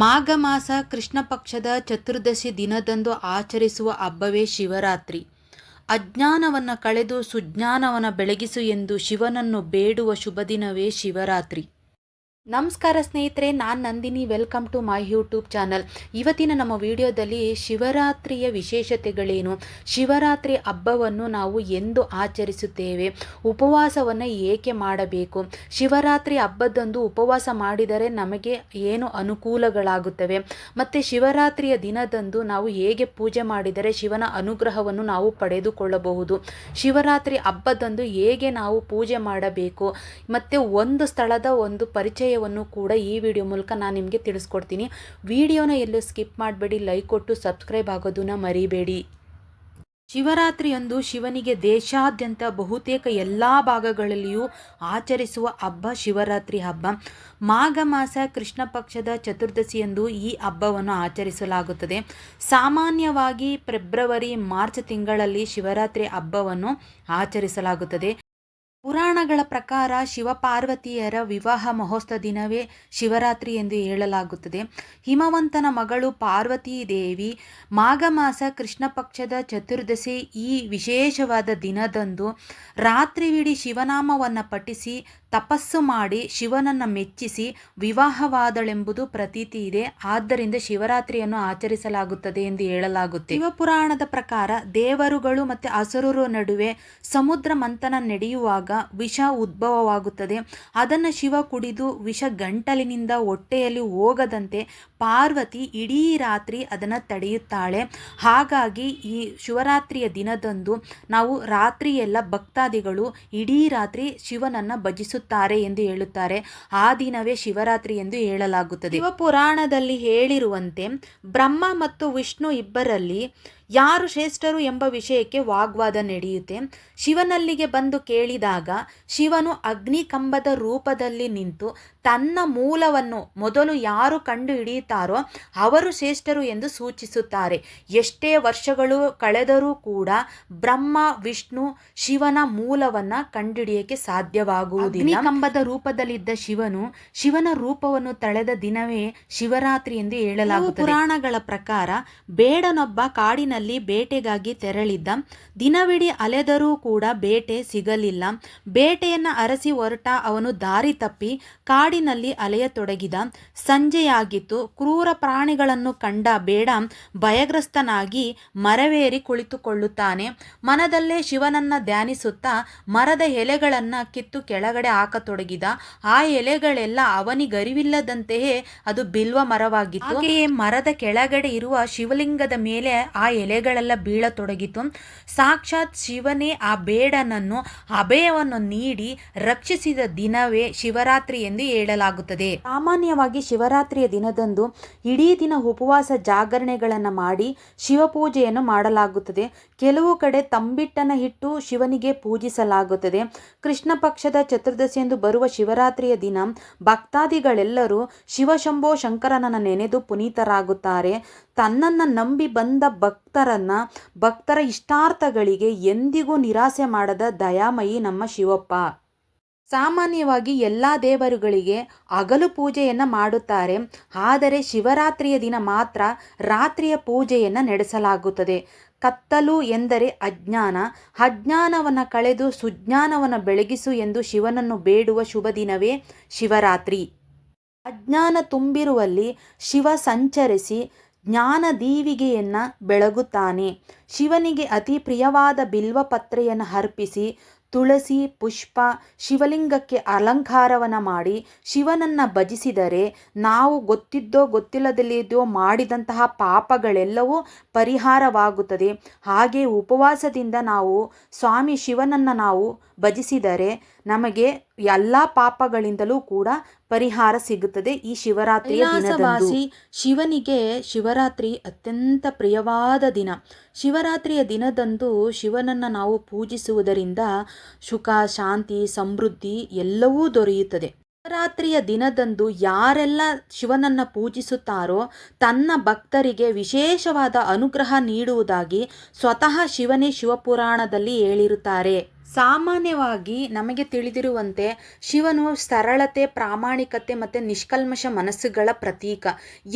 ಮಾಘ ಮಾಸ ಕೃಷ್ಣ ಪಕ್ಷದ ಚತುರ್ದಶಿ ದಿನದಂದು ಆಚರಿಸುವ ಹಬ್ಬವೇ ಶಿವರಾತ್ರಿ. ಅಜ್ಞಾನವನ್ನು ಕಳೆದು ಸುಜ್ಞಾನವನ್ನು ಬೆಳಗಿಸು ಎಂದು ಶಿವನನ್ನು ಬೇಡುವ ಶುಭ ದಿನವೇ ಶಿವರಾತ್ರಿ. ನಮಸ್ಕಾರ ಸ್ನೇಹಿತರೆ, ನಾನು Nandini. Welcome to my YouTube channel. ಇವತ್ತಿನ ನಮ್ಮ ವಿಡಿಯೋದಲ್ಲಿ ಶಿವರಾತ್ರಿಯ ವಿಶೇಷತೆಗಳೇನು, ಶಿವರಾತ್ರಿ ಹಬ್ಬವನ್ನು ನಾವು ಎಂದು ಆಚರಿಸುತ್ತೇವೆ, ಉಪವಾಸವನ್ನು ಏಕೆ ಮಾಡಬೇಕು, ಶಿವರಾತ್ರಿ ಹಬ್ಬದಂದು ಉಪವಾಸ ಮಾಡಿದರೆ ನಮಗೆ ಏನು ಅನುಕೂಲಗಳಾಗುತ್ತವೆ, ಮತ್ತು ಶಿವರಾತ್ರಿಯ ದಿನದಂದು ನಾವು ಹೇಗೆ ಪೂಜೆ ಮಾಡಿದರೆ ಶಿವನ ಅನುಗ್ರಹವನ್ನು ನಾವು ಪಡೆದುಕೊಳ್ಳಬಹುದು, ಶಿವರಾತ್ರಿ ಹಬ್ಬದಂದು ಹೇಗೆ ನಾವು ಪೂಜೆ ಮಾಡಬೇಕು, ಮತ್ತು ಒಂದು ಸ್ಥಳದ ಒಂದು ಪರಿಚಯ ಕೂಡ ಈ ವಿಡಿಯೋ ಮೂಲಕ ನಾನು ನಿಮಗೆ ತಿಳಿಸ್ಕೊಡ್ತೀನಿ. ವಿಡಿಯೋನ ಎಲ್ಲೂ ಸ್ಕಿಪ್ ಮಾಡಬೇಡಿ, ಲೈಕ್ ಕೊಟ್ಟು ಸಬ್ಸ್ಕ್ರೈಬ್ ಆಗೋದನ್ನ ಮರಿಬೇಡಿ. ಶಿವರಾತ್ರಿಯಂದು ಶಿವನಿಗೆ ದೇಶಾದ್ಯಂತ ಬಹುತೇಕ ಎಲ್ಲ ಭಾಗಗಳಲ್ಲಿಯೂ ಆಚರಿಸುವ ಹಬ್ಬ ಶಿವರಾತ್ರಿ ಹಬ್ಬ. ಮಾಘ ಮಾಸ ಕೃಷ್ಣ ಪಕ್ಷದ ಚತುರ್ದಶಿಯಂದು ಈ ಹಬ್ಬವನ್ನು ಆಚರಿಸಲಾಗುತ್ತದೆ. ಸಾಮಾನ್ಯವಾಗಿ ಫೆಬ್ರವರಿ ಮಾರ್ಚ್ ತಿಂಗಳಲ್ಲಿ ಶಿವರಾತ್ರಿ ಹಬ್ಬವನ್ನು ಆಚರಿಸಲಾಗುತ್ತದೆ. ಪುರಾಣಗಳ ಪ್ರಕಾರ ಶಿವಪಾರ್ವತಿಯರ ವಿವಾಹ ಮಹೋತ್ಸವ ದಿನವೇ ಶಿವರಾತ್ರಿ ಎಂದು ಹೇಳಲಾಗುತ್ತದೆ. ಹಿಮವಂತನ ಮಗಳು ಪಾರ್ವತೀ ದೇವಿ ಮಾಘ ಮಾಸ ಕೃಷ್ಣ ಪಕ್ಷದ ಚತುರ್ದಶಿ ಈ ವಿಶೇಷವಾದ ದಿನದಂದು ರಾತ್ರಿವಿಡೀ ಶಿವನಾಮವನ್ನು ಪಠಿಸಿ ತಪಸ್ಸು ಮಾಡಿ ಶಿವನನ್ನು ಮೆಚ್ಚಿಸಿ ವಿವಾಹವಾದಳೆಂಬುದು ಪ್ರತೀತಿ ಇದೆ. ಆದ್ದರಿಂದ ಶಿವರಾತ್ರಿಯನ್ನು ಆಚರಿಸಲಾಗುತ್ತದೆ ಎಂದು ಹೇಳಲಾಗುತ್ತೆ. ಶಿವಪುರಾಣದ ಪ್ರಕಾರ ದೇವರುಗಳು ಮತ್ತು ಅಸುರರ ನಡುವೆ ಸಮುದ್ರ ಮಂಥನ ನಡೆಯುವಾಗ ವಿಷ ಉದ್ಭವವಾಗುತ್ತದೆ. ಅದನ್ನು ಶಿವ ಕುಡಿದು ವಿಷ ಗಂಟಲಿನಿಂದ ಹೊಟ್ಟೆಯಲ್ಲಿ ಹೋಗದಂತೆ ಪಾರ್ವತಿ ಇಡೀ ರಾತ್ರಿ ಅದನ್ನು ತಡೆಯುತ್ತಾಳೆ. ಹಾಗಾಗಿ ಈ ಶಿವರಾತ್ರಿಯ ದಿನದಂದು ನಾವು ರಾತ್ರಿಯೆಲ್ಲ ಭಕ್ತಾದಿಗಳು ಇಡೀ ರಾತ್ರಿ ಶಿವನನ್ನು ಭಜಿಸುತ್ತಾರೆ ಎಂದು ಹೇಳುತ್ತಾರೆ. ಆ ದಿನವೇ ಶಿವರಾತ್ರಿ ಎಂದು ಹೇಳಲಾಗುತ್ತದೆ. ಶಿವಪುರಾಣದಲ್ಲಿ ಹೇಳಿರುವಂತೆ ಬ್ರಹ್ಮ ಮತ್ತು ವಿಷ್ಣು ಇಬ್ಬರಲ್ಲಿ ಯಾರು ಶ್ರೇಷ್ಠರು ಎಂಬ ವಿಷಯಕ್ಕೆ ವಾಗ್ವಾದ ನಡೆಯುತ್ತೆ. ಶಿವನಲ್ಲಿಗೆ ಬಂದು ಕೇಳಿದಾಗ ಶಿವನು ಅಗ್ನಿಕಂಬದ ರೂಪದಲ್ಲಿ ನಿಂತು ತನ್ನ ಮೂಲವನ್ನು ಮೊದಲು ಯಾರು ಕಂಡು ಹಿಡಿಯುತ್ತಾರೋ ಅವರು ಶ್ರೇಷ್ಠರು ಎಂದು ಸೂಚಿಸುತ್ತಾರೆ. ಎಷ್ಟೇ ವರ್ಷಗಳು ಕಳೆದರೂ ಕೂಡ ಬ್ರಹ್ಮ ವಿಷ್ಣು ಶಿವನ ಮೂಲವನ್ನು ಕಂಡುಹಿಡಿಯಕ್ಕೆ ಸಾಧ್ಯವಾಗುವುದಿಲ್ಲ. ಅಗ್ನಿಕಂಬದ ರೂಪದಲ್ಲಿದ್ದ ಶಿವನ ರೂಪವನ್ನು ತಳೆದ ದಿನವೇ ಶಿವರಾತ್ರಿ ಎಂದು ಹೇಳಲಾಗುತ್ತದೆ. ಪುರಾಣಗಳ ಪ್ರಕಾರ ಬೇಡನೊಬ್ಬ ಕಾಡಿನಲ್ಲಿ ಬೇಟೆಗಾಗಿ ತೆರಳಿದ್ದ. ದಿನವಿಡೀ ಅಲೆದರೂ ಕೂಡ ಬೇಟೆ ಸಿಗಲಿಲ್ಲ. ಬೇಟೆಯನ್ನು ಅರಸಿ ಹೊರಟ ಅವನು ದಾರಿ ತಪ್ಪಿ ಕಾಡಿನಲ್ಲಿ ಅಲೆಯತೊಡಗಿದ. ಸಂಜೆಯಾಗಿತ್ತು. ಕ್ರೂರ ಪ್ರಾಣಿಗಳನ್ನು ಕಂಡ ಬೇಡ ಭಯಗ್ರಸ್ತನಾಗಿ ಮರವೇರಿ ಕುಳಿತುಕೊಳ್ಳುತ್ತಾನೆ. ಮನದಲ್ಲೇ ಶಿವನನ್ನ ಧ್ಯಾನಿಸುತ್ತಾ ಮರದ ಎಲೆಗಳನ್ನು ಕಿತ್ತು ಕೆಳಗಡೆ ಹಾಕತೊಡಗಿದ. ಆ ಎಲೆಗಳೆಲ್ಲ ಅವನಿಗರಿವಿಲ್ಲದಂತೆಯೇ ಅದು ಬಿಲ್ವ ಮರವಾಗಿತ್ತು. ಹಾಗೆಯೇ ಮರದ ಕೆಳಗಡೆ ಇರುವ ಶಿವಲಿಂಗದ ಮೇಲೆ ಆ ಎಲೆಗಳೆಲ್ಲ ಬೀಳತೊಡಗಿತು. ಸಾಕ್ಷಾತ್ ಶಿವನೇ ಆ ಬೇಡನನ್ನು ಅಭಯವನ್ನು ನೀಡಿ ರಕ್ಷಿಸಿದ ದಿನವೇ ಶಿವರಾತ್ರಿ ಎಂದು ಹೇಳಲಾಗುತ್ತದೆ. ಸಾಮಾನ್ಯವಾಗಿ ಶಿವರಾತ್ರಿಯ ದಿನದಂದು ಇಡೀ ದಿನ ಉಪವಾಸ ಜಾಗರಣೆಗಳನ್ನು ಮಾಡಿ ಶಿವಪೂಜೆಯನ್ನು ಮಾಡಲಾಗುತ್ತದೆ. ಕೆಲವು ಕಡೆ ತಂಬಿಟ್ಟನ್ನು ಇಟ್ಟು ಶಿವನಿಗೆ ಪೂಜಿಸಲಾಗುತ್ತದೆ. ಕೃಷ್ಣ ಪಕ್ಷದ ಚತುರ್ದಶಿಯಂದು ಬರುವ ಶಿವರಾತ್ರಿಯ ದಿನ ಭಕ್ತಾದಿಗಳೆಲ್ಲರೂ ಶಿವಶಂಭೋ ಶಂಕರನನ್ನು ನೆನೆದು ಪುನೀತರಾಗುತ್ತಾರೆ. ತನ್ನನ್ನು ನಂಬಿ ಬಂದ ಭಕ್ತರ ಇಷ್ಟಾರ್ಥಗಳಿಗೆ ಎಂದಿಗೂ ನಿರಾಸೆ ಮಾಡದ ದಯಾಮಯಿ ನಮ್ಮ ಶಿವಪ್ಪ. ಸಾಮಾನ್ಯವಾಗಿ ಎಲ್ಲ ದೇವರುಗಳಿಗೆ ಹಗಲು ಪೂಜೆಯನ್ನು ಮಾಡುತ್ತಾರೆ. ಆದರೆ ಶಿವರಾತ್ರಿಯ ದಿನ ಮಾತ್ರ ರಾತ್ರಿಯ ಪೂಜೆಯನ್ನು ನಡೆಸಲಾಗುತ್ತದೆ. ಕತ್ತಲು ಎಂದರೆ ಅಜ್ಞಾನವನ್ನು ಕಳೆದು ಸುಜ್ಞಾನವನ್ನು ಬೆಳಗಿಸು ಎಂದು ಶಿವನನ್ನು ಬೇಡುವ ಶುಭ ದಿನವೇ ಶಿವರಾತ್ರಿ. ಅಜ್ಞಾನ ತುಂಬಿರುವಲ್ಲಿ ಶಿವ ಸಂಚರಿಸಿ ಜ್ಞಾನ ದೀವಿಗೆಯನ್ನು ಬೆಳಗುತ್ತಾನೆ. ಶಿವನಿಗೆ ಅತಿ ಪ್ರಿಯವಾದ ಬಿಲ್ವಪತ್ರೆಯನ್ನು ಅರ್ಪಿಸಿ ತುಳಸಿ ಪುಷ್ಪ ಶಿವಲಿಂಗಕ್ಕೆ ಅಲಂಕಾರವನ್ನು ಮಾಡಿ ಶಿವನನ್ನು ಭಜಿಸಿದರೆ ನಾವು ಗೊತ್ತಿದ್ದೋ ಗೊತ್ತಿಲ್ಲದಲ್ಲಿದ್ದೋ ಮಾಡಿದಂತಹ ಪಾಪಗಳೆಲ್ಲವೂ ಪರಿಹಾರವಾಗುತ್ತದೆ. ಹಾಗೆ ಉಪವಾಸದಿಂದ ನಾವು ಸ್ವಾಮಿ ಶಿವನನ್ನು ನಾವು ಭಜಿಸಿದರೆ ನಮಗೆ ಎಲ್ಲ ಪಾಪಗಳಿಂದಲೂ ಕೂಡ ಪರಿಹಾರ ಸಿಗುತ್ತದೆ. ಈ ಶಿವರಾತ್ರಿಯ ದಿನದಂದು ಶಿವನಿಗೆ ಶಿವರಾತ್ರಿ ಅತ್ಯಂತ ಪ್ರಿಯವಾದ ದಿನ. ಶಿವರಾತ್ರಿಯ ದಿನದಂದು ಶಿವನನ್ನು ನಾವು ಪೂಜಿಸುವುದರಿಂದ ಸುಖ ಶಾಂತಿ ಸಮೃದ್ಧಿ ಎಲ್ಲವೂ ದೊರೆಯುತ್ತದೆ. ಶಿವರಾತ್ರಿಯ ದಿನದಂದು ಯಾರೆಲ್ಲ ಶಿವನನ್ನು ಪೂಜಿಸುತ್ತಾರೋ ತನ್ನ ಭಕ್ತರಿಗೆ ವಿಶೇಷವಾದ ಅನುಗ್ರಹ ನೀಡುವುದಾಗಿ ಸ್ವತಃ ಶಿವನೇ ಶಿವಪುರಾಣದಲ್ಲಿ ಹೇಳಿರುತ್ತಾರೆ. ಸಾಮಾನ್ಯವಾಗಿ ನಮಗೆ ತಿಳಿದಿರುವಂತೆ ಶಿವನು ಸರಳತೆ, ಪ್ರಾಮಾಣಿಕತೆ ಮತ್ತು ನಿಷ್ಕಲ್ಮಶ ಮನಸ್ಸುಗಳ ಪ್ರತೀಕ.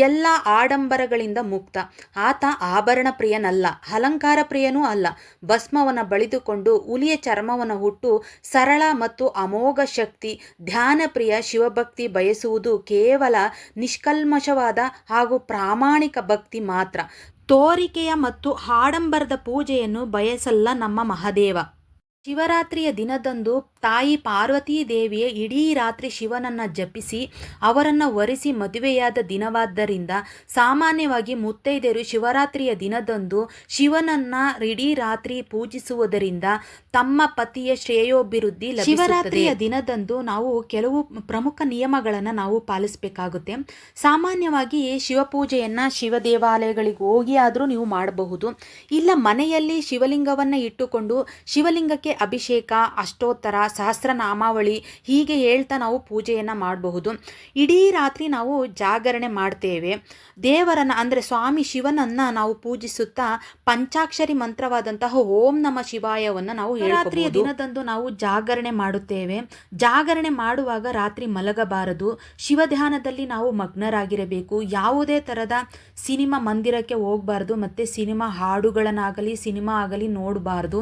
ಎಲ್ಲ ಆಡಂಬರಗಳಿಂದ ಮುಕ್ತ. ಆತ ಆಭರಣ ಪ್ರಿಯನಲ್ಲ, ಅಲಂಕಾರ ಪ್ರಿಯನೂ ಅಲ್ಲ. ಭಸ್ಮವನ್ನು ಬಳಿದುಕೊಂಡು ಹುಲಿಯ ಚರ್ಮವನ್ನು ಹುಟ್ಟು ಸರಳ ಮತ್ತು ಅಮೋಘ ಶಕ್ತಿ. ಧ್ಯಾನಪ್ರಿಯ ಶಿವಭಕ್ತಿ ಬಯಸುವುದು ಕೇವಲ ನಿಷ್ಕಲ್ಮಶವಾದ ಹಾಗೂ ಪ್ರಾಮಾಣಿಕ ಭಕ್ತಿ ಮಾತ್ರ. ತೋರಿಕೆಯ ಮತ್ತು ಆಡಂಬರದ ಪೂಜೆಯನ್ನು ಬಯಸಲ್ಲ ನಮ್ಮ ಮಹಾದೇವ. ಶಿವರಾತ್ರಿಯ ದಿನದಂದು ತಾಯಿ ಪಾರ್ವತೀ ದೇವಿಯ ಇಡೀ ರಾತ್ರಿ ಶಿವನನ್ನು ಜಪಿಸಿ ಅವರನ್ನು ವರಿಸಿ ಮದುವೆಯಾದ ದಿನವಾದ್ದರಿಂದ ಸಾಮಾನ್ಯವಾಗಿ ಮುತ್ತೈದೆಯರು ಶಿವರಾತ್ರಿಯ ದಿನದಂದು ಶಿವನನ್ನು ಇಡೀ ರಾತ್ರಿ ಪೂಜಿಸುವುದರಿಂದ ತಮ್ಮ ಪತಿಯ ಶ್ರೇಯೋಭಿವೃದ್ಧಿ ಲಭಿಸುತ್ತದೆ. ಶಿವರಾತ್ರಿಯ ದಿನದಂದು ನಾವು ಕೆಲವು ಪ್ರಮುಖ ನಿಯಮಗಳನ್ನು ನಾವು ಪಾಲಿಸಬೇಕಾಗುತ್ತೆ. ಸಾಮಾನ್ಯವಾಗಿ ಶಿವಪೂಜೆಯನ್ನು ಶಿವ ದೇವಾಲಯಗಳಿಗೆ ಹೋಗಿ ಆದರೂ ನೀವು ಮಾಡಬಹುದು. ಇಲ್ಲ ಮನೆಯಲ್ಲಿ ಶಿವಲಿಂಗವನ್ನು ಇಟ್ಟುಕೊಂಡು ಶಿವಲಿಂಗಕ್ಕೆ ಅಭಿಷೇಕ, ಅಷ್ಟೋತ್ತರ, ಸಹಸ್ರನಾಮಾವಳಿ ಹೀಗೆ ಹೇಳ್ತಾ ನಾವು ಪೂಜೆಯನ್ನು ಮಾಡಬಹುದು. ಇಡೀ ರಾತ್ರಿ ನಾವು ಜಾಗರಣೆ ಮಾಡ್ತೇವೆ. ದೇವರನ್ನು ಅಂದರೆ ಸ್ವಾಮಿ ಶಿವನನ್ನು ನಾವು ಪೂಜಿಸುತ್ತಾ ಪಂಚಾಕ್ಷರಿ ಮಂತ್ರವಾದಂತಹ ಓಂ ನಮ ಶಿವಾಯವನ್ನು ನಾವು ರಾತ್ರಿಯ ದಿನದಂದು ನಾವು ಜಾಗರಣೆ ಮಾಡುತ್ತೇವೆ. ಜಾಗರಣೆ ಮಾಡುವಾಗ ರಾತ್ರಿ ಮಲಗಬಾರದು. ಶಿವ ಧ್ಯಾನದಲ್ಲಿ ನಾವು ಮಗ್ನರಾಗಿರಬೇಕು. ಯಾವುದೇ ಥರದ ಸಿನಿಮಾ ಮಂದಿರಕ್ಕೆ ಹೋಗಬಾರ್ದು ಮತ್ತು ಸಿನಿಮಾ ಹಾಡುಗಳನ್ನಾಗಲಿ ಸಿನಿಮಾ ಆಗಲಿ ನೋಡಬಾರ್ದು.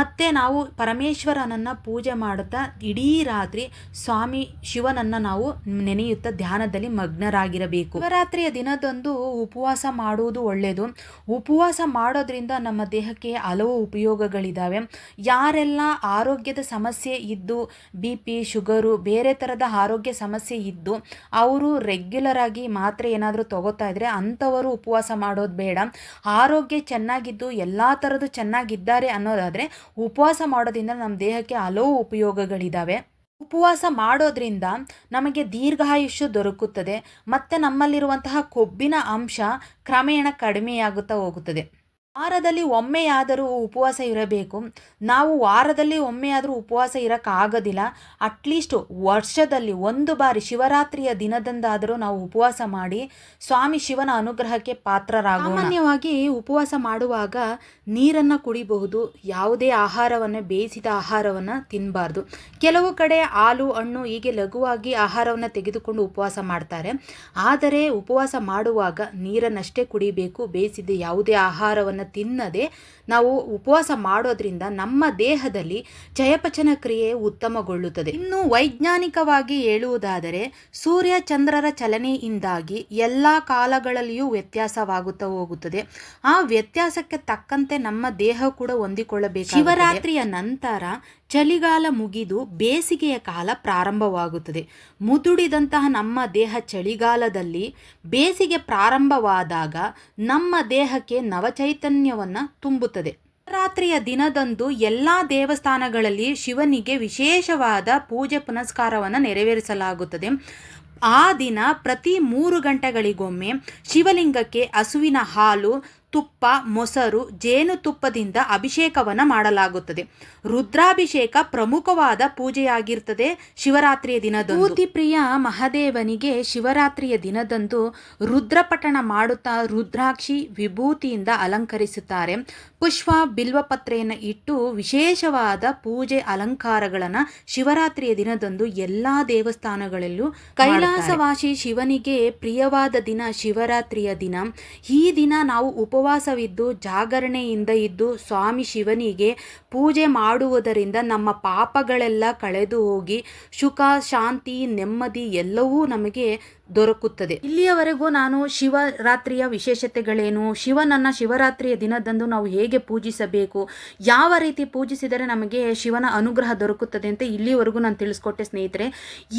ಮತ್ತು ನಾವು ಪರಮೇಶ್ವರನನ್ನು ಪೂಜೆ ಮಾಡುತ್ತಾ ಇಡೀ ರಾತ್ರಿ ಸ್ವಾಮಿ ಶಿವನನ್ನು ನಾವು ನೆನೆಯುತ್ತಾ ಧ್ಯಾನದಲ್ಲಿ ಮಗ್ನರಾಗಿರಬೇಕು. ಶಿವರಾತ್ರಿಯ ದಿನದಂದು ಉಪವಾಸ ಮಾಡುವುದು ಒಳ್ಳೆಯದು. ಉಪವಾಸ ಮಾಡೋದ್ರಿಂದ ನಮ್ಮ ದೇಹಕ್ಕೆ ಹಲವು ಉಪಯೋಗಗಳಿದ್ದಾವೆ. ಯಾರೆಲ್ಲ ಆರೋಗ್ಯದ ಸಮಸ್ಯೆ ಇದ್ದು BP, ಶುಗರು, ಬೇರೆ ಥರದ ಆರೋಗ್ಯ ಸಮಸ್ಯೆ ಇದ್ದು ಅವರು ರೆಗ್ಯುಲರ್ ಆಗಿ ಮಾತ್ರೆ ಏನಾದರೂ ತಗೋತಾ ಇದ್ದರೆ ಅಂಥವರು ಉಪವಾಸ ಮಾಡೋದು ಬೇಡ. ಆರೋಗ್ಯ ಚೆನ್ನಾಗಿದ್ದು ಎಲ್ಲ ಥರದ್ದು ಚೆನ್ನಾಗಿದ್ದಾರೆ ಅನ್ನೋದಾದರೆ ಉಪವಾಸ ಮಾಡೋದ್ರಿಂದ ನಮ್ಮ ದೇಹಕ್ಕೆ ಹಲವು ಉಪಯೋಗಗಳಿದ್ದಾವೆ. ಉಪವಾಸ ಮಾಡೋದ್ರಿಂದ ನಮಗೆ ದೀರ್ಘಾಯುಷ್ಯ ದೊರಕುತ್ತದೆ ಮತ್ತು ನಮ್ಮಲ್ಲಿರುವಂತಹ ಕೊಬ್ಬಿನ ಅಂಶ ಕ್ರಮೇಣ ಕಡಿಮೆಯಾಗುತ್ತಾ ಹೋಗುತ್ತದೆ. ವಾರದಲ್ಲಿ ಒಮ್ಮೆಯಾದರೂ ಉಪವಾಸ ಇರಬೇಕು. ನಾವು ವಾರದಲ್ಲಿ ಒಮ್ಮೆಯಾದರೂ ಉಪವಾಸ ಇರೋಕ್ಕಾಗೋದಿಲ್ಲ. ಅಟ್ಲೀಸ್ಟ್ ವರ್ಷದಲ್ಲಿ ಒಂದು ಬಾರಿ ಶಿವರಾತ್ರಿಯ ದಿನದಂದಾದರೂ ನಾವು ಉಪವಾಸ ಮಾಡಿ ಸ್ವಾಮಿ ಶಿವನ ಅನುಗ್ರಹಕ್ಕೆ ಪಾತ್ರರಾಗೋಣ. ಸಾಮಾನ್ಯವಾಗಿ ಉಪವಾಸ ಮಾಡುವಾಗ ನೀರನ್ನು ಕುಡಿಬಹುದು. ಯಾವುದೇ ಆಹಾರವನ್ನು, ಬೇಯಿಸಿದ ಆಹಾರವನ್ನು ತಿನ್ನಬಾರ್ದು. ಕೆಲವು ಕಡೆ ಹಾಲು, ಹಣ್ಣು ಹೀಗೆ ಲಘುವಾಗಿ ಆಹಾರವನ್ನು ತೆಗೆದುಕೊಂಡು ಉಪವಾಸ ಮಾಡ್ತಾರೆ. ಆದರೆ ಉಪವಾಸ ಮಾಡುವಾಗ ನೀರನ್ನಷ್ಟೇ ಕುಡಿಬೇಕು. ಬೇಯಿಸಿದ ಯಾವುದೇ ಆಹಾರವನ್ನು ತಿನ್ನದೆ ನಾವು ಉಪವಾಸ ಮಾಡೋದ್ರಿಂದ ನಮ್ಮ ದೇಹದಲ್ಲಿ ಚಯಾಪಚಯ ಕ್ರಿಯೆ ಉತ್ತಮಗೊಳ್ಳುತ್ತದೆ. ಇನ್ನು ವೈಜ್ಞಾನಿಕವಾಗಿ ಹೇಳುವುದಾದರೆ ಸೂರ್ಯ ಚಂದ್ರರ ಚಲನೆಯಿಂದಾಗಿ ಎಲ್ಲ ಕಾಲಗಳಲ್ಲಿಯೂ ವ್ಯತ್ಯಾಸವಾಗುತ್ತಾ ಹೋಗುತ್ತದೆ. ಆ ವ್ಯತ್ಯಾಸಕ್ಕೆ ತಕ್ಕಂತೆ ನಮ್ಮ ದೇಹ ಕೂಡ ಹೊಂದಿಕೊಳ್ಳಬೇಕು. ಶಿವರಾತ್ರಿಯ ನಂತರ ಚಳಿಗಾಲ ಮುಗಿದು ಬೇಸಿಗೆಯ ಕಾಲ ಪ್ರಾರಂಭವಾಗುತ್ತದೆ. ಮುದುಡಿದಂತಹ ನಮ್ಮ ದೇಹ ಚಳಿಗಾಲದಲ್ಲಿ ಬೇಸಿಗೆ ಪ್ರಾರಂಭವಾದಾಗ ನಮ್ಮ ದೇಹಕ್ಕೆ ನವಚೈತನ್ಯವನ್ನು ತುಂಬುತ್ತದೆ. ಶಿವರಾತ್ರಿಯ ದಿನದಂದು ಎಲ್ಲ ದೇವಸ್ಥಾನಗಳಲ್ಲಿ ಶಿವನಿಗೆ ವಿಶೇಷವಾದ ಪೂಜೆ ಪುನಸ್ಕಾರವನ್ನು ನೆರವೇರಿಸಲಾಗುತ್ತದೆ. ಆ ದಿನ ಪ್ರತಿ 3 ಗಂಟೆಗಳಿಗೊಮ್ಮೆ ಶಿವಲಿಂಗಕ್ಕೆ ಹಸುವಿನ ಹಾಲು, ತುಪ್ಪ, ಮೊಸರು, ಜೇನುತುಪ್ಪದಿಂದ ಅಭಿಷೇಕವನ್ನು ಮಾಡಲಾಗುತ್ತದೆ. ರುದ್ರಾಭಿಷೇಕ ಪ್ರಮುಖವಾದ ಪೂಜೆಯಾಗಿರ್ತದೆ ಶಿವರಾತ್ರಿಯ ದಿನದಂದು. ವಿಭೂತಿ ಪ್ರಿಯ ಮಹಾದೇವನಿಗೆ ಶಿವರಾತ್ರಿಯ ದಿನದಂದು ರುದ್ರಪಠಣ ಮಾಡುತ್ತಾ ರುದ್ರಾಕ್ಷಿ ವಿಭೂತಿಯಿಂದ ಅಲಂಕರಿಸುತ್ತಾರೆ. ಪುಷ್ಪ, ಬಿಲ್ವಪತ್ರೆಯನ್ನು ಇಟ್ಟು ವಿಶೇಷವಾದ ಪೂಜೆ ಅಲಂಕಾರಗಳನ್ನು ಶಿವರಾತ್ರಿಯ ದಿನದಂದು ಎಲ್ಲ ದೇವಸ್ಥಾನಗಳಲ್ಲೂ ಕೈಲಾಸವಾಸಿ ಶಿವನಿಗೆ ಪ್ರಿಯವಾದ ದಿನ ಶಿವರಾತ್ರಿಯ ದಿನ. ಈ ದಿನ ನಾವು ಉಪವಾಸವಿದ್ದು ಜಾಗರಣೆಯಿಂದ ಇದ್ದು ಸ್ವಾಮಿ ಶಿವನಿಗೆ ಪೂಜೆ ಮಾಡುವುದರಿಂದ ನಮ್ಮ ಪಾಪಗಳೆಲ್ಲ ಕಳೆದು ಹೋಗಿ ಸುಖ, ಶಾಂತಿ, ನೆಮ್ಮದಿ ಎಲ್ಲವೂ ನಮಗೆ ದೊರಕುತ್ತದೆ. ಇಲ್ಲಿಯವರೆಗೂ ನಾನು ಶಿವರಾತ್ರಿಯ ವಿಶೇಷತೆಗಳೇನು, ಶಿವನನ್ನು ಶಿವರಾತ್ರಿಯ ದಿನದಂದು ನಾವು ಹೇಗೆ ಪೂಜಿಸಬೇಕು, ಯಾವ ರೀತಿ ಪೂಜಿಸಿದರೆ ನಮಗೆ ಶಿವನ ಅನುಗ್ರಹ ದೊರಕುತ್ತದೆ ಅಂತ ಇಲ್ಲಿವರೆಗೂ ನಾನು ತಿಳಿಸ್ಕೊಟ್ಟೆ ಸ್ನೇಹಿತರೆ.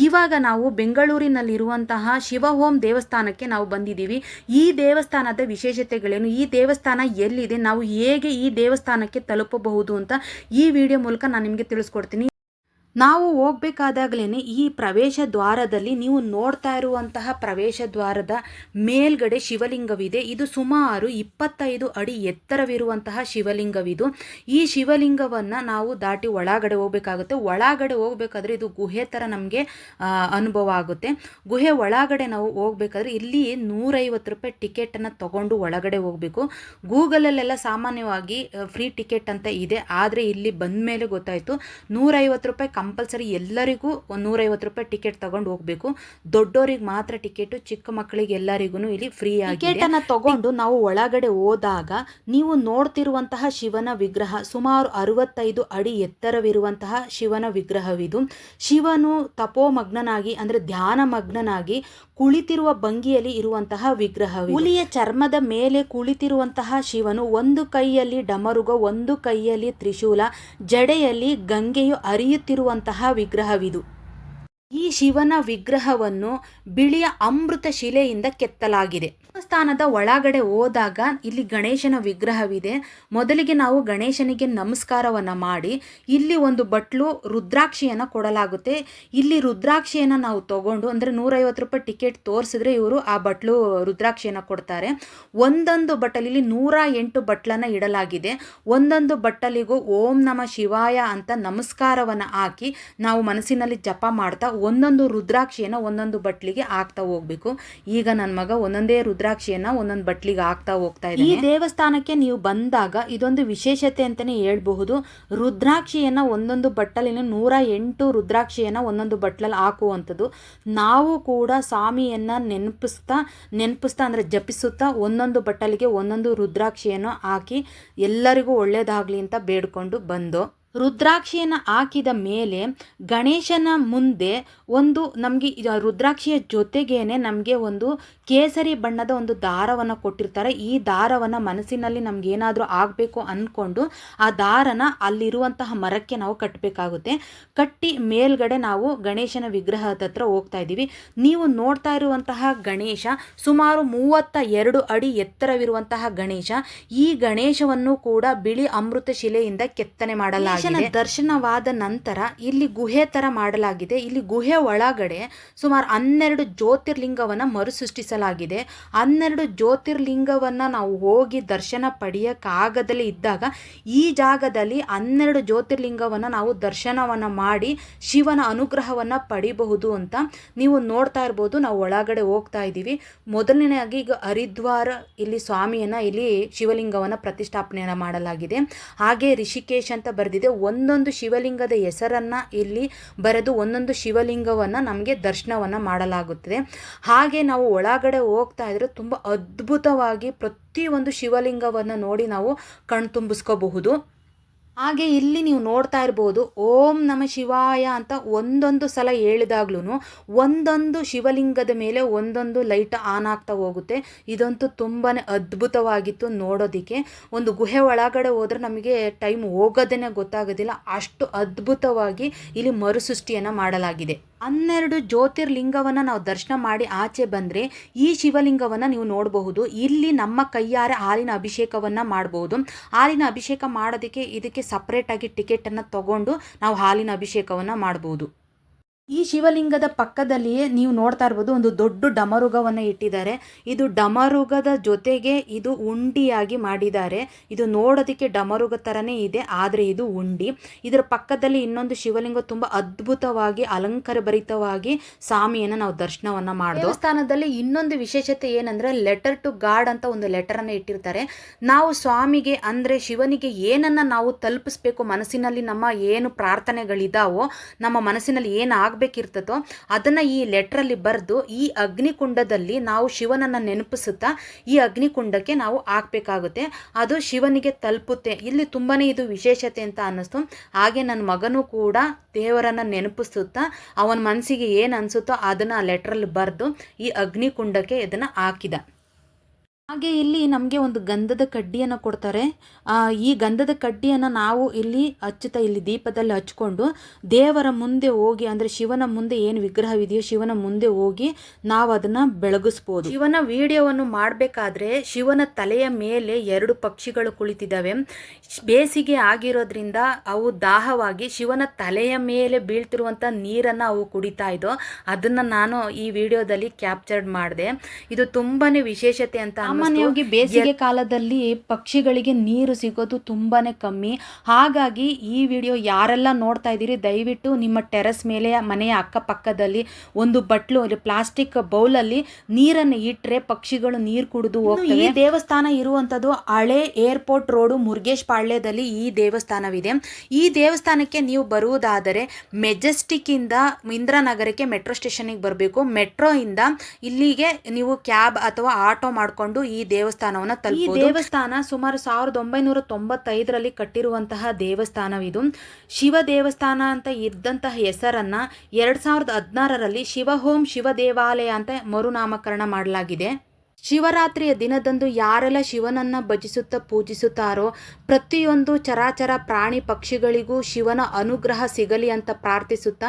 ಇವಾಗ ನಾವು ಬೆಂಗಳೂರಿನಲ್ಲಿರುವಂತಹ ಶಿವ ಓಂ ದೇವಸ್ಥಾನಕ್ಕೆ ನಾವು ಬಂದಿದ್ದೀವಿ. ಈ ದೇವಸ್ಥಾನದ ವಿಶೇಷತೆಗಳೇನು, ಈ ದೇವಸ್ಥಾನ ಎಲ್ಲಿದೆ, ನಾವು ಹೇಗೆ ಈ ದೇವಸ್ಥಾನಕ್ಕೆ ತಲುಪಬಹುದು ಅಂತ ಈ ವಿಡಿಯೋ ಮೂಲಕ ನಾನು ನಿಮಗೆ ತಿಳಿಸ್ಕೊಡ್ತೀನಿ. ನಾವು ಹೋಗ್ಬೇಕಾದಾಗಲೇ ಈ ಪ್ರವೇಶ ದ್ವಾರದಲ್ಲಿ ನೀವು ನೋಡ್ತಾ ಇರುವಂತಹ ಪ್ರವೇಶ ದ್ವಾರದ ಮೇಲ್ಗಡೆ ಶಿವಲಿಂಗವಿದೆ. ಇದು ಸುಮಾರು 25 ಅಡಿ ಎತ್ತರವಿರುವಂತಹ ಶಿವಲಿಂಗವಿದು. ಈ ಶಿವಲಿಂಗವನ್ನು ನಾವು ದಾಟಿ ಒಳಗಡೆ ಹೋಗ್ಬೇಕಾಗುತ್ತೆ. ಒಳಗಡೆ ಹೋಗ್ಬೇಕಾದ್ರೆ ಇದು ಗುಹೆ ಥರ ನಮಗೆ ಅನುಭವ ಆಗುತ್ತೆ. ಗುಹೆ ಒಳಗಡೆ ನಾವು ಹೋಗ್ಬೇಕಾದ್ರೆ ಇಲ್ಲಿ 150 ರೂಪಾಯಿ ಟಿಕೆಟನ್ನು ತಗೊಂಡು ಒಳಗಡೆ ಹೋಗಬೇಕು. ಗೂಗಲಲ್ಲೆಲ್ಲ ಸಾಮಾನ್ಯವಾಗಿ ಫ್ರೀ ಟಿಕೆಟ್ ಅಂತ ಇದೆ, ಆದರೆ ಇಲ್ಲಿ ಬಂದ ಮೇಲೆ ಗೊತ್ತಾಯಿತು 150 ರೂಪಾಯಿ ಕಂಪಲ್ಸರಿ ಎಲ್ಲರಿಗೂ 150 ರೂಪಾಯಿ ಟಿಕೆಟ್ ತಗೊಂಡು ಹೋಗಬೇಕು. ದೊಡ್ಡೋರಿಗೆ ಮಾತ್ರ ಟಿಕೆಟು, ಚಿಕ್ಕ ಮಕ್ಕಳಿಗೆ ಎಲ್ಲರಿಗೂ ಇಲ್ಲಿ ಫ್ರೀ ಆಗಿ ಟಿಕೆಟನ್ನು ತಗೊಂಡು ನಾವು ಒಳಗಡೆ ಹೋದಾಗ ನೀವು ನೋಡ್ತಿರುವಂತಹ ಶಿವನ ವಿಗ್ರಹ ಸುಮಾರು 65 ಅಡಿ ಎತ್ತರವಿರುವಂತಹ ಶಿವನ ವಿಗ್ರಹವಿದು. ಶಿವನು ತಪೋಮಗ್ನನಾಗಿ ಅಂದರೆ ಧ್ಯಾನ ಮಗ್ನನಾಗಿ ಕುಳಿತಿರುವ ಭಂಗಿಯಲ್ಲಿ ಇರುವಂತಹ ವಿಗ್ರಹ. ಹುಲಿಯ ಚರ್ಮದ ಮೇಲೆ ಕುಳಿತಿರುವಂತಹ ಶಿವನು ಒಂದು ಕೈಯಲ್ಲಿ ಡಮರುಗ, ಒಂದು ಕೈಯಲ್ಲಿ ತ್ರಿಶೂಲ, ಜಡೆಯಲ್ಲಿ ಗಂಗೆಯು ಹರಿಯುತ್ತಿರುವಂತಹ ವಿಗ್ರಹವಿದು. ಈ ಶಿವನ ವಿಗ್ರಹವನ್ನು ಬಿಳಿಯ ಅಮೃತ ಶಿಲೆಯಿಂದ ಕೆತ್ತಲಾಗಿದೆ. ದೇವಸ್ಥಾನದ ಒಳಗಡೆ ಹೋದಾಗ ಇಲ್ಲಿ ಗಣೇಶನ ವಿಗ್ರಹವಿದೆ. ಮೊದಲಿಗೆ ನಾವು ಗಣೇಶನಿಗೆ ನಮಸ್ಕಾರವನ್ನು ಮಾಡಿ ಇಲ್ಲಿ ಒಂದು ಬಟ್ಲು ರುದ್ರಾಕ್ಷಿಯನ್ನು ಕೊಡಲಾಗುತ್ತೆ. ಇಲ್ಲಿ ರುದ್ರಾಕ್ಷಿಯನ್ನು ನಾವು ತಗೊಂಡು ಅಂದರೆ 150 ರೂಪಾಯಿ ಟಿಕೆಟ್ ತೋರಿಸಿದ್ರೆ ಇವರು ಆ ಬಟ್ಲು ರುದ್ರಾಕ್ಷಿಯನ್ನು ಕೊಡ್ತಾರೆ. ಒಂದೊಂದು ಬಟ್ಟಲಲ್ಲಿ 108 ಬಟ್ಲನ್ನು ಇಡಲಾಗಿದೆ. ಒಂದೊಂದು ಬಟ್ಟಲಿಗೂ ಓಂ ನಮಃ ಶಿವಾಯ ಅಂತ ನಮಸ್ಕಾರವನ್ನು ಹಾಕಿ ನಾವು ಮನಸ್ಸಿನಲ್ಲಿ ಜಪ ಮಾಡ್ತಾ ಒಂದೊಂದು ರುದ್ರಾಕ್ಷಿಯನ್ನು ಒಂದೊಂದು ಬಟ್ಲಿಗೆ ಹಾಕ್ತಾ ಹೋಗ್ಬೇಕು. ಈಗ ನನ್ನ ಮಗ ಒಂದೊಂದೇ ರುದ್ರಾಕ್ಷಿಯನ್ನು ಒಂದೊಂದು ಬಟ್ಲಿಗೆ ಹಾಕ್ತಾ ಹೋಗ್ತಾ ಇದ್ದಾನೆ. ಈ ದೇವಸ್ಥಾನಕ್ಕೆ ನೀವು ಬಂದಾಗ ಇದೊಂದು ವಿಶೇಷತೆ ಅಂತಲೇ ಹೇಳ್ಬಹುದು. ರುದ್ರಾಕ್ಷಿಯನ್ನು ಒಂದೊಂದು ಬಟ್ಟಲಿನ 108 ರುದ್ರಾಕ್ಷಿಯನ್ನು ಒಂದೊಂದು ಬಟ್ಲಲ್ಲಿ ಹಾಕುವಂಥದ್ದು. ನಾವು ಕೂಡ ಸ್ವಾಮಿಯನ್ನು ನೆನಪಿಸ್ತಾ ಅಂದರೆ ಜಪಿಸುತ್ತಾ ಒಂದೊಂದು ಬಟ್ಟಲಿಗೆ ಒಂದೊಂದು ರುದ್ರಾಕ್ಷಿಯನ್ನು ಹಾಕಿ ಎಲ್ಲರಿಗೂ ಒಳ್ಳೆಯದಾಗಲಿ ಅಂತ ಬೇಡ್ಕೊಂಡು ಬಂದು ರುದ್ರಾಕ್ಷಿಯನ್ನು ಹಾಕಿದ ಮೇಲೆ ಗಣೇಶನ ಮುಂದೆ ಒಂದು ನಮಗೆ ರುದ್ರಾಕ್ಷಿಯ ಜೊತೆಗೇನೆ ನಮಗೆ ಒಂದು ಕೇಸರಿ ಬಣ್ಣದ ಒಂದು ದಾರವನ್ನು ಕೊಟ್ಟಿರ್ತಾರೆ. ಈ ದಾರವನ್ನು ಮನಸ್ಸಿನಲ್ಲಿ ನಮ್ಗೆ ಏನಾದರೂ ಆಗಬೇಕು ಅಂದ್ಕೊಂಡು ಆ ದಾರನ ಅಲ್ಲಿರುವಂತಹ ಮರಕ್ಕೆ ನಾವು ಕಟ್ಟಬೇಕಾಗುತ್ತೆ. ಕಟ್ಟಿ ಮೇಲ್ಗಡೆ ನಾವು ಗಣೇಶನ ವಿಗ್ರಹದ ಹತ್ರ ಹೋಗ್ತಾ ಇದ್ದೀವಿ. ನೀವು ನೋಡ್ತಾ ಇರುವಂತಹ ಗಣೇಶ ಸುಮಾರು 32 ಅಡಿ ಎತ್ತರವಿರುವಂತಹ ಗಣೇಶ. ಈ ಗಣೇಶವನ್ನು ಕೂಡ ಬಿಳಿ ಅಮೃತ ಶಿಲೆಯಿಂದ ಕೆತ್ತನೆ ಮಾಡಲಾಗಿದೆ. ದರ್ಶನವಾದ ನಂತರ ಇಲ್ಲಿ ಗುಹೆ ತರ ಮಾಡಲಾಗಿದೆ. ಇಲ್ಲಿ ಗುಹೆ ಒಳಗಡೆ ಸುಮಾರು 12 ಜ್ಯೋತಿರ್ಲಿಂಗವನ್ನು ಮರುಸೃಷ್ಟಿಸಲಾಗಿದೆ. 12 ಜ್ಯೋತಿರ್ಲಿಂಗವನ್ನು ನಾವು ಹೋಗಿ ದರ್ಶನ ಪಡೆಯಕ್ಕಾಗದಲ್ಲೇ ಇದ್ದಾಗ ಈ ಜಾಗದಲ್ಲಿ 12 ಜ್ಯೋತಿರ್ಲಿಂಗವನ್ನು ನಾವು ದರ್ಶನವನ್ನು ಮಾಡಿ ಶಿವನ ಅನುಗ್ರಹವನ್ನು ಪಡಿಬಹುದು ಅಂತ ನೀವು ನೋಡ್ತಾ ಇರ್ಬೋದು. ನಾವು ಒಳಗಡೆ ಹೋಗ್ತಾ ಇದ್ದೀವಿ. ಮೊದಲನೇದಾಗಿ ಈಗ ಹರಿದ್ವಾರ ಇಲ್ಲಿ ಸ್ವಾಮಿಯನ್ನು ಇಲ್ಲಿ ಶಿವಲಿಂಗವನ್ನು ಪ್ರತಿಷ್ಠಾಪನೆಯನ್ನು ಮಾಡಲಾಗಿದೆ. ಹಾಗೆ ರಿಷಿಕೇಶ್ ಅಂತ ಬರೆದಿದೆ. ಒಂದೊಂದು ಶಿವಲಿಂಗದ ಹೆಸರನ್ನು ಇಲ್ಲಿ ಬರೆದು ಒಂದೊಂದು ಶಿವಲಿಂಗವನ್ನು ನಮಗೆ ದರ್ಶನವನ್ನು ಮಾಡಲಾಗುತ್ತದೆ. ಹಾಗೆ ನಾವು ಒಳಗಡೆ ಹೋಗ್ತಾ ಇದ್ರೆ ತುಂಬ ಅದ್ಭುತವಾಗಿ ಪ್ರತಿಯೊಂದು ಶಿವಲಿಂಗವನ್ನು ನೋಡಿ ನಾವು ಕಣ್ತುಂಬಿಸ್ಕೋಬಹುದು. ಹಾಗೆ ಇಲ್ಲಿ ನೀವು ನೋಡ್ತಾ ಇರ್ಬೋದು ಓಂ ನಮಃ ಶಿವಾಯ ಅಂತ ಒಂದೊಂದು ಸಲ ಹೇಳಿದಾಗ್ಲೂ ಒಂದೊಂದು ಶಿವಲಿಂಗದ ಮೇಲೆ ಒಂದೊಂದು ಲೈಟ್ ಆನ್ ಆಗ್ತಾ ಹೋಗುತ್ತೆ. ಇದಂತೂ ತುಂಬಾ ಅದ್ಭುತವಾಗಿತ್ತು ನೋಡೋದಕ್ಕೆ. ಒಂದು ಗುಹೆ ಒಳಗಡೆ ಹೋದರೆ ನಮಗೆ ಟೈಮ್ ಹೋಗೋದೇ ಗೊತ್ತಾಗೋದಿಲ್ಲ, ಅಷ್ಟು ಅದ್ಭುತವಾಗಿ ಇಲ್ಲಿ ಮರುಸೃಷ್ಟಿಯನ್ನು ಮಾಡಲಾಗಿದೆ. 12 ಜ್ಯೋತಿರ್ಲಿಂಗವನ್ನು ನಾವು ದರ್ಶನ ಮಾಡಿ ಆಚೆ ಬಂದರೆ ಈ ಶಿವಲಿಂಗವನ್ನು ನೀವು ನೋಡಬಹುದು. ಇಲ್ಲಿ ನಮ್ಮ ಕೈಯಾರೆ ಹಾಲಿನ ಅಭಿಷೇಕವನ್ನು ಮಾಡಬಹುದು. ಹಾಲಿನ ಅಭಿಷೇಕ ಮಾಡೋದಕ್ಕೆ ಇದಕ್ಕೆ ಸಪ್ರೇಟಾಗಿ ಟಿಕೆಟನ್ನು ತಗೊಂಡು ನಾವು ಹಾಲಿನ ಅಭಿಷೇಕವನ್ನು ಮಾಡ್ಬೋದು. ಈ ಶಿವಲಿಂಗದ ಪಕ್ಕದಲ್ಲಿಯೇ ನೀವು ನೋಡ್ತಾ ಇರ್ಬೋದು ಒಂದು ದೊಡ್ಡ ಡಮರುಗವನ್ನು ಇಟ್ಟಿದ್ದಾರೆ. ಇದು ಡಮರುಗದ ಜೊತೆಗೆ ಇದು ಉಂಡಿಯಾಗಿ ಮಾಡಿದ್ದಾರೆ. ಇದು ನೋಡೋದಕ್ಕೆ ಡಮರುಗ ಥರನೇ ಇದೆ, ಆದರೆ ಇದು ಉಂಡಿ. ಇದರ ಪಕ್ಕದಲ್ಲಿ ಇನ್ನೊಂದು ಶಿವಲಿಂಗ ತುಂಬ ಅದ್ಭುತವಾಗಿ ಅಲಂಕಾರ ಭರಿತವಾಗಿ ಸ್ವಾಮಿಯನ್ನು ನಾವು ದರ್ಶನವನ್ನು ಮಾಡಿದ್ವಿ. ದೇವಸ್ಥಾನದಲ್ಲಿ ಇನ್ನೊಂದು ವಿಶೇಷತೆ ಏನಂದರೆ ಲೆಟರ್ ಟು ಗಾಡ್ ಅಂತ ಒಂದು ಲೆಟರನ್ನು ಇಟ್ಟಿರ್ತಾರೆ. ನಾವು ಸ್ವಾಮಿಗೆ ಅಂದರೆ ಶಿವನಿಗೆ ಏನನ್ನು ನಾವು ತಲುಪಿಸ್ಬೇಕು, ಮನಸ್ಸಿನಲ್ಲಿ ನಮ್ಮ ಏನು ಪ್ರಾರ್ಥನೆಗಳಿದಾವೋ, ನಮ್ಮ ಮನಸ್ಸಿನಲ್ಲಿ ಏನಾಗಬೇಕು ಬೇಕಿರ್ತದೋ ಅದನ್ನ ಈ ಲೆಟರಲ್ಲಿ ಬರೆದು ಈ ಅಗ್ನಿಕುಂಡದಲ್ಲಿ ನಾವು ಶಿವನನ್ನ ನೆನಪಿಸುತ್ತಾ ಈ ಅಗ್ನಿಕುಂಡಕ್ಕೆ ನಾವು ಹಾಕಬೇಕಾಗುತ್ತೆ. ಅದು ಶಿವನಿಗೆ ತಲುಪುತ್ತೆ. ಇಲ್ಲಿ ತುಂಬಾನೇ ಇದು ವಿಶೇಷತೆ ಅಂತ ಅನ್ನಿಸ್ತು. ಹಾಗೆ ನನ್ನ ಮಗನೂ ಕೂಡ ದೇವರನ್ನ ನೆನಪಿಸುತ್ತಾ ಅವನ ಮನಸ್ಸಿಗೆ ಏನು ಅನಿಸುತ್ತೋ ಅದನ್ನು ಆ ಲೆಟರಲ್ಲಿ ಬರೆದು ಈ ಅಗ್ನಿಕುಂಡಕ್ಕೆ ಇದನ್ನು ಹಾಕಿದ. ಹಾಗೆ ಇಲ್ಲಿ ನಮಗೆ ಒಂದು ಗಂಧದ ಕಡ್ಡಿಯನ್ನು ಕೊಡ್ತಾರೆ. ಈ ಗಂಧದ ಕಡ್ಡಿಯನ್ನು ನಾವು ಇಲ್ಲಿ ಹಚ್ಚುತ್ತಾ ಇಲ್ಲಿ ದೀಪದಲ್ಲಿ ಹಚ್ಕೊಂಡು ದೇವರ ಮುಂದೆ ಹೋಗಿ, ಅಂದರೆ ಶಿವನ ಮುಂದೆ ಏನು ವಿಗ್ರಹವಿದೆಯೋ ಶಿವನ ಮುಂದೆ ಹೋಗಿ ನಾವು ಅದನ್ನು ಬೆಳಗಿಸ್ಬೋದು. ಶಿವನ ವಿಡಿಯೋವನ್ನು ಮಾಡಬೇಕಾದ್ರೆ ಶಿವನ ತಲೆಯ ಮೇಲೆ 2 ಪಕ್ಷಿಗಳು ಕುಳಿತಿದ್ದಾವೆ. ಬೇಸಿಗೆ ಆಗಿರೋದ್ರಿಂದ ಅವು ದಾಹವಾಗಿ ಶಿವನ ತಲೆಯ ಮೇಲೆ ಬೀಳ್ತಿರುವಂಥ ನೀರನ್ನು ಅವು ಕುಡಿತಾ ಇದ್ದೋ, ಅದನ್ನು ನಾನು ಈ ವಿಡಿಯೋದಲ್ಲಿ ಕ್ಯಾಪ್ಚರ್ಡ್ ಮಾಡಿದೆ. ಇದು ತುಂಬಾ ವಿಶೇಷತೆ ಅಂತ. ಸಾಮಾನ್ಯವಾಗಿ ಬೇಸಿಗೆ ಕಾಲದಲ್ಲಿ ಪಕ್ಷಿಗಳಿಗೆ ನೀರು ಸಿಗೋದು ತುಂಬಾ ಕಮ್ಮಿ. ಹಾಗಾಗಿ ಈ ವಿಡಿಯೋ ಯಾರೆಲ್ಲ ನೋಡ್ತಾ ಇದ್ದೀರಿ, ದಯವಿಟ್ಟು ನಿಮ್ಮ ಟೆರೆಸ್ ಮೇಲೆ, ಮನೆಯ ಅಕ್ಕಪಕ್ಕದಲ್ಲಿ ಒಂದು ಬಟ್ಲು ಪ್ಲಾಸ್ಟಿಕ್ ಬೌಲಲ್ಲಿ ನೀರನ್ನು ಇಟ್ಟರೆ ಪಕ್ಷಿಗಳು ನೀರು ಕುಡಿದು ಹೋಗ್ತವೆ. ಈ ದೇವಸ್ಥಾನ ಇರುವಂಥದ್ದು ಹಳೆ ಏರ್ಪೋರ್ಟ್ ರೋಡು ಮುರುಗೇಶ್ ಪಾಳ್ಯದಲ್ಲಿ ಈ ದೇವಸ್ಥಾನವಿದೆ. ಈ ದೇವಸ್ಥಾನಕ್ಕೆ ನೀವು ಬರುವುದಾದರೆ ಮೆಜೆಸ್ಟಿಕ್ಕಿಂದ ಇಂದ್ರಾನಗರಕ್ಕೆ ಮೆಟ್ರೋ ಸ್ಟೇಷನ್ಗೆ ಬರಬೇಕು. ಮೆಟ್ರೋ ಇಂದ ಇಲ್ಲಿಗೆ ನೀವು ಕ್ಯಾಬ್ ಅಥವಾ ಆಟೋ ಮಾಡಿಕೊಂಡು ಈ ದೇವಸ್ಥಾನವನ್ನು ತಲುಪಬಹುದು. ಈ ದೇವಸ್ಥಾನ ಸುಮಾರು 1995ರಲ್ಲಿ ಕಟ್ಟಿರುವಂತಹ ದೇವಸ್ಥಾನವಿದು. ಶಿವ ದೇವಸ್ಥಾನ ಅಂತ ಇದ್ದಂತಹ ಹೆಸರನ್ನ 2016ರಲ್ಲಿ ಶಿವ ಹೋಮ್ ಶಿವ ದೇವಾಲಯ ಅಂತ ಮರುನಾಮಕರಣ ಮಾಡಲಾಗಿದೆ. ಶಿವರಾತ್ರಿಯ ದಿನದಂದು ಯಾರೆಲ್ಲ ಶಿವನನ್ನು ಭಜಿಸುತ್ತಾ ಪೂಜಿಸುತ್ತಾರೋ ಪ್ರತಿಯೊಂದು ಚರಾಚರ ಪ್ರಾಣಿ ಪಕ್ಷಿಗಳಿಗೂ ಶಿವನ ಅನುಗ್ರಹ ಸಿಗಲಿ ಅಂತ ಪ್ರಾರ್ಥಿಸುತ್ತಾ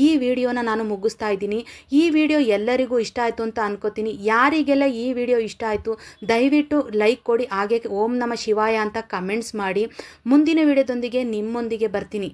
ಈ ವಿಡಿಯೋನ ನಾನು ಮುಗಿಸ್ತಾ ಇದ್ದೀನಿ. ಈ ವಿಡಿಯೋ ಎಲ್ಲರಿಗೂ ಇಷ್ಟ ಆಯಿತು ಅಂತ ಅನ್ಕೋತೀನಿ. ಯಾರಿಗೆಲ್ಲ ಈ ವಿಡಿಯೋ ಇಷ್ಟ ಆಯಿತು ದಯವಿಟ್ಟು ಲೈಕ್ ಕೊಡಿ, ಹಾಗೆ ಓಂ ನಮಃ ಶಿವಾಯ ಅಂತ ಕಮೆಂಟ್ಸ್ ಮಾಡಿ. ಮುಂದಿನ ವಿಡಿಯೋದೊಂದಿಗೆ ನಿಮ್ಮೊಂದಿಗೆ ಬರ್ತೀನಿ.